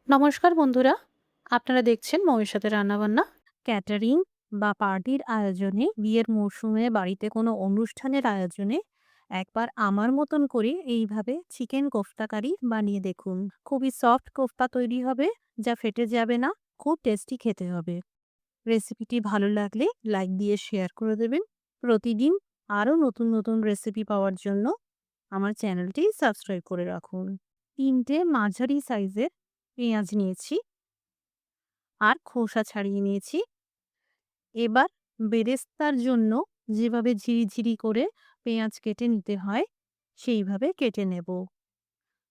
নমস্কার বন্ধুরা, আপনারা দেখছেন মৌয়ের সাথে রান্নাবান্না। ক্যাটারিং বা পার্টির আয়োজনে, বিয়ের মরশুমে, বাড়িতে কোনো অনুষ্ঠানের আয়োজনে একবার আমার মতন করে এইভাবে চিকেন কোফতা কারি বানিয়ে দেখুন। খুবই সফট কোফতা তৈরি হবে, যা ফেটে যাবে না। খুব টেস্টি খেতে হবে। রেসিপিটি ভালো লাগলে লাইক দিয়ে শেয়ার করে দেবেন। প্রতিদিন আরও নতুন নতুন রেসিপি পাওয়ার জন্য আমার চ্যানেলটি সাবস্ক্রাইব করে রাখুন। 3টে মাঝারি সাইজের পেঁয়াজ নিয়েছি আর খোসা ছাড়িয়ে নিয়েছি। এবার বেরেস্তার জন্য যেভাবে ঝিরিঝিরি করে পেঁয়াজ কেটে নিতে হয়, সেইভাবে কেটে নেব।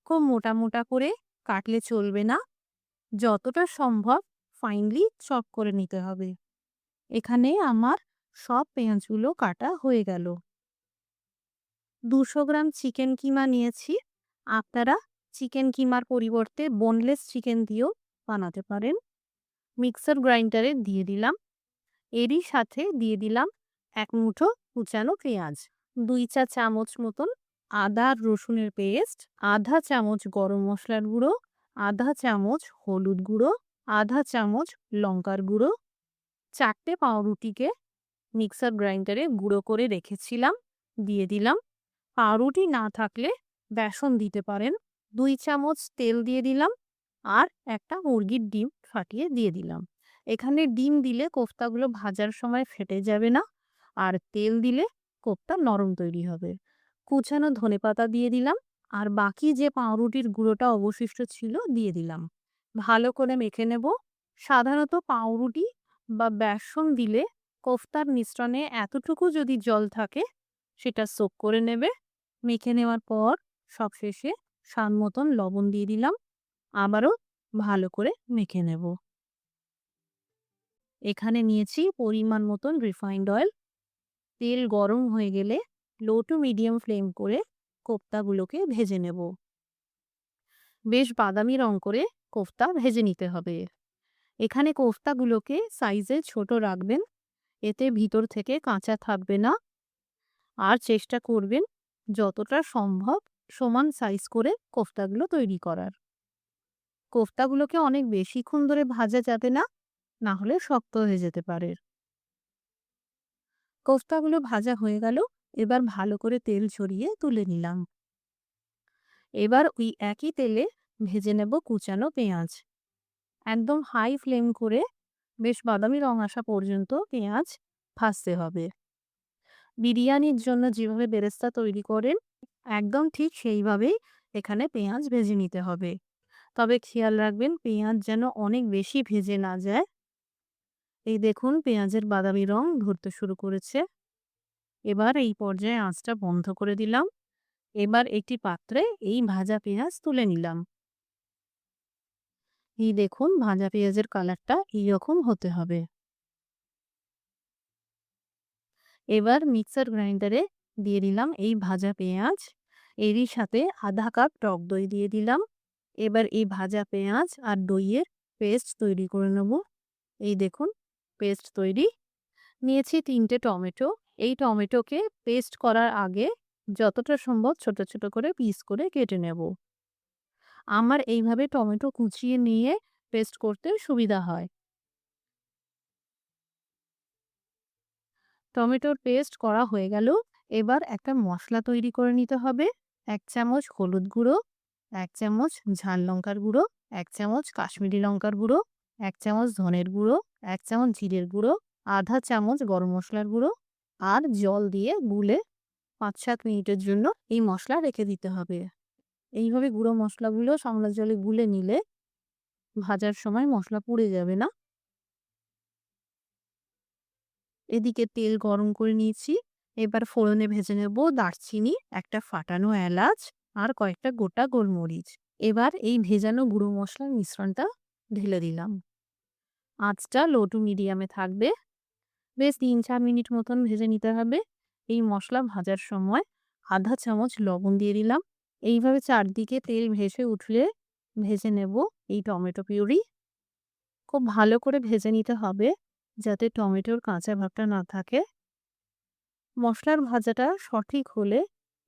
খুব মোটা মোটা করে কাটলে চলবে না, যতটা সম্ভব ফাইনলি চপ করে নিতে হবে। এখানে আমার সব পেঁয়াজগুলো কাটা হয়ে গেল। 200 গ্রাম চিকেন কিমা নিয়েছি। আপনারা চিকেন কিমার পরিবর্তে বোনলেস চিকেন দিয়েও বানাতে পারেন। মিক্সার গ্রাইন্ডারে দিয়ে দিলাম। এরই সাথে দিয়ে দিলাম 1 মুঠো কুচানো পেঁয়াজ, 2 চা চামচ মতন আদা আর রসুনের পেস্ট, আধা চামচ গরম মশলার গুঁড়ো, আধা চামচ হলুদ গুঁড়ো, আধা চামচ লঙ্কার গুঁড়ো। 4টে পাউরুটিকে মিক্সার গ্রাইন্ডারে গুঁড়ো করে রেখেছিলাম, দিয়ে দিলাম। পাউরুটি না থাকলে বেসন দিতে পারেন। 2 চামচ তেল দিয়ে দিলাম আর একটা মুরগির ডিম ফাটিয়ে দিয়ে দিলাম। এখানে ডিম দিলে কোফতাগুলো ভাজার সময় ফেটে যাবে না, আর তেল দিলে কোফতা নরম তৈরি হবে। কুচানো ধনেপাতা দিয়ে দিলাম আর বাকি যে পাউরুটির গুঁড়োটা অবশিষ্ট ছিল দিয়ে দিলাম। ভালো করে মেখে নেব। সাধারণত পাউরুটি বা বেসন দিলে কোফতার মিশ্রণে এতটুকু যদি জল থাকে সেটা সোক করে নেবে। মেখে নেওয়ার পর সবশেষে স্বাদ মতন লবণ দিয়ে দিলাম। আবারও ভালো করে মেখে নেব। এখানে নিয়েছি পরিমাণ মতন রিফাইন্ড অয়েল। তেল গরম হয়ে গেলে লো টু মিডিয়াম ফ্লেম করে কোফতাগুলোকে ভেজে নেব। বেশ বাদামি রং করে কোফতা ভেজে নিতে হবে। এখানে কোফতাগুলোকে সাইজে ছোট রাখবেন, এতে ভিতর থেকে কাঁচা থাকবে না। আর চেষ্টা করবেন যতটা সম্ভব সমান সাইজ করে কোফতাগুলো তৈরি করার। কোফতাগুলোকে অনেক বেশিক্ষণ ধরে ভাজা যাবে না, না হলে শক্ত হয়ে যেতে পারে। কোফতাগুলো ভাজা হয়ে গেল। এবার ভালো করে তেল ছড়িয়ে তুলে নিলাম। এবার ওই একই তেলে ভেজে নেব কুচানো পেঁয়াজ। একদম হাই ফ্লেম করে বেশ বাদামি রং আসা পর্যন্ত পেঁয়াজ ভাজতে হবে। বিরিয়ানির জন্য যেভাবে বেরেস্তা তৈরি করেন, একদম ঠিক সেইভাবেই এখানে পেঁয়াজ ভেজে নিতে হবে। তবে খেয়াল রাখবেন পেঁয়াজ যেন অনেক বেশি ভেজে না যায়। এই দেখুন পেঁয়াজের বাদামি রং ধরতে শুরু করেছে। এবার এই পর্যায়ে আঁচটা বন্ধ করে দিলাম। এবার একটি পাত্রে এই ভাজা পেঁয়াজ তুলে নিলাম। এই দেখুন ভাজা পেঁয়াজের কালারটা এইরকম হতে হবে। এবার মিক্সার গ্রাইন্ডারে দিয়ে দিলাম এই ভাজা পেঁয়াজ। এরই সাথে আধা কাপ টক দই দিয়ে দিলাম। এবার এই ভাজা পেঁয়াজ আর দইয়ের পেস্ট তৈরি করে নেব। এই দেখুন পেস্ট তৈরি। নিয়েছি 3টে টমেটো। এই টমেটোকে পেস্ট করার আগে যতটা সম্ভব ছোট ছোট করে পিস করে কেটে নেব। আমার এইভাবে টমেটো কুচিয়ে নিয়ে পেস্ট করতে সুবিধা হয়। টমেটোর পেস্ট করা হয়ে গেল। এবার একটা মশলা তৈরি করে নিতে হবে। 1 চামচ হলুদ গুঁড়ো, 1 চামচ ঝাল লঙ্কার গুঁড়ো, 1 চামচ কাশ্মীরি লঙ্কার গুঁড়ো, 1 চামচ ধনের গুঁড়ো, 1 চামচ জিরের গুঁড়ো, আধা চামচ গরম মশলার গুঁড়ো আর জল দিয়ে গুলে 5-7 মিনিটের জন্য এই মশলা রেখে দিতে হবে। এইভাবে গুঁড়ো মশলাগুলো সামলা জলে গুলে নিলে ভাজার সময় মশলা পুড়ে যাবে না। এদিকে তেল গরম করে নিয়েছি। এবার ফোড়নে ভেজে নেব দারচিনি, একটা ফাটানো এলাচ আর কয়েকটা গোটা গোলমরিচ। এবার এই ভেজানো গুঁড়ো মশলার মিশ্রণটা ঢেলে দিলাম। আঁচটা লো টু মিডিয়ামে থাকবে। বেশ 3-4 মিনিট মতন ভেজে নিতে হবে। এই মশলা ভাজার সময় আধা চামচ লবণ দিয়ে দিলাম। এইভাবে চারদিকে তেল ভেসে উঠলে ভেজে নেব এই টমেটো পিউরি। খুব ভালো করে ভেজে নিতে হবে যাতে টমেটোর কাঁচা ভাবটা না থাকে। মশলার ভাজাটা সঠিক হলে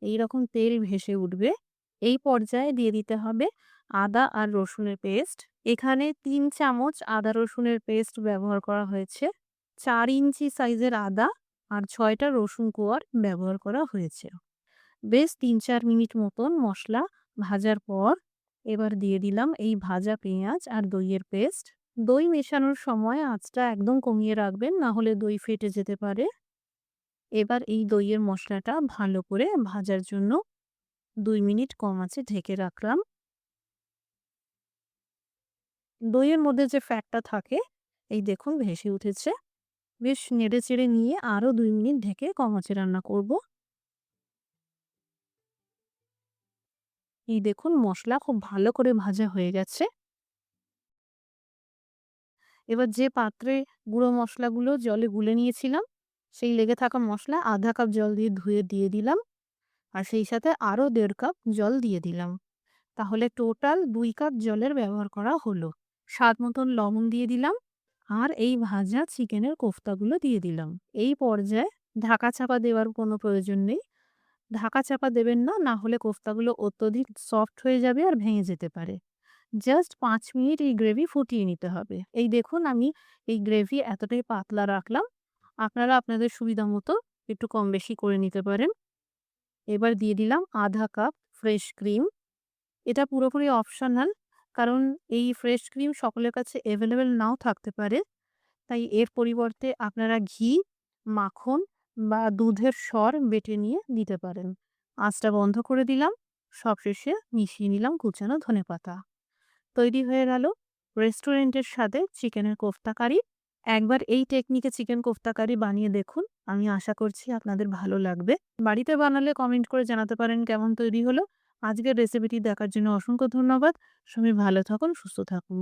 এইরকম তেল ভেসে উঠবে। এই পর্যায়ে দিয়ে দিতে হবে আদা আর রসুনের পেস্ট। এখানে ৩ চামচ আদা রসুনের পেস্ট ব্যবহার করা হয়েছে। ৪ ইঞ্চি সাইজের আদা আর ৬ টা রসুন কোয়ার ব্যবহার করা হয়েছে। বেশ ৩-৪ মিনিট মতন মসলা ভাজার পর এবার দিয়ে দিলাম এই ভাজা পেঁয়াজ আর দইয়ের পেস্ট। দই মেশানোর সময় আঁচটা একদম কমিয়ে রাখবেন, না হলে দই ফেটে যেতে পারে। এবার এই দইয়ের মসলাটা ভালো করে ভাজার জন্য ২ মিনিট কম আঁচে ঢেকে রাখলাম। দইয়ের মধ্যে যে ফ্যাটটা থাকে এই দেখুন ভেসে উঠেছে। বেশ নেড়েচেড়ে নিয়ে আরো ২ মিনিট ঢেকে কম আঁচে রান্না করব। এই দেখুন মসলা খুব ভালো করে ভাজা হয়ে গেছে। এবার যে পাত্রে গুঁড়ো মসলাগুলো জলে গুলে নিয়েছিলাম, সেই লেগে থাকা মসলা ১/২ কাপ জল দিয়ে ধুয়ে দিয়ে দিলাম। আর সেই সাথে আরো ১.৫ কাপ জল দিয়ে দিলাম। তাহলে টোটাল ২ কাপ জলের ব্যবহার করা হলো। স্বাদ মতন লবণ দিয়ে দিলাম। আর এই ভাজা চিকেনের কোফতাগুলো দিয়ে দিলাম। এই পর্যায়ে ঢাকা চাপা দেওয়ার কোনো প্রয়োজন নেই। ঢাকা চাপা দেবেন না, না হলে কোফতাগুলো অত্যধিক সফট হয়ে যাবে আর ভেঙে যেতে পারে। জাস্ট ৫ মিনিট এই গ্রেভি ফুটিয়ে নিতে হবে। এই দেখুন আমি এই গ্রেভি এতটাই পাতলা রাখলাম। আপনারা আপনাদের সুবিধা মতো একটু কম বেশি করে নিতে পারেন। এবার দিয়ে দিলাম ১/২ কাপ ফ্রেশ ক্রিম। এটা পুরোপুরি অপশনাল, কারণ এই ফ্রেশ ক্রিম সকলের কাছে এভেলেবেল নাও থাকতে পারে। তাই এর পরিবর্তে আপনারা ঘি, মাখন বা দুধের সর বেটে নিয়ে দিতে পারেন। আঁচটা বন্ধ করে দিলাম। সবশেষে মিশিয়ে নিলাম কুচানো ধনেপাতা। তৈরি হয়ে গেল রেস্টুরেন্টের স্বাদে চিকেনের কোফতা কারি। একবার এই টেকনিকে চিকেন কোফতা কারি বানিয়ে দেখুন। আমি আশা করছি আপনাদের ভালো লাগবে। বাড়িতে বানালে কমেন্ট করে জানাতে পারেন কেমন তৈরি হলো। আজকের রেসিপিটি দেখার জন্য অসংখ্য ধন্যবাদ। সবাই ভালো থাকুন, সুস্থ থাকুন।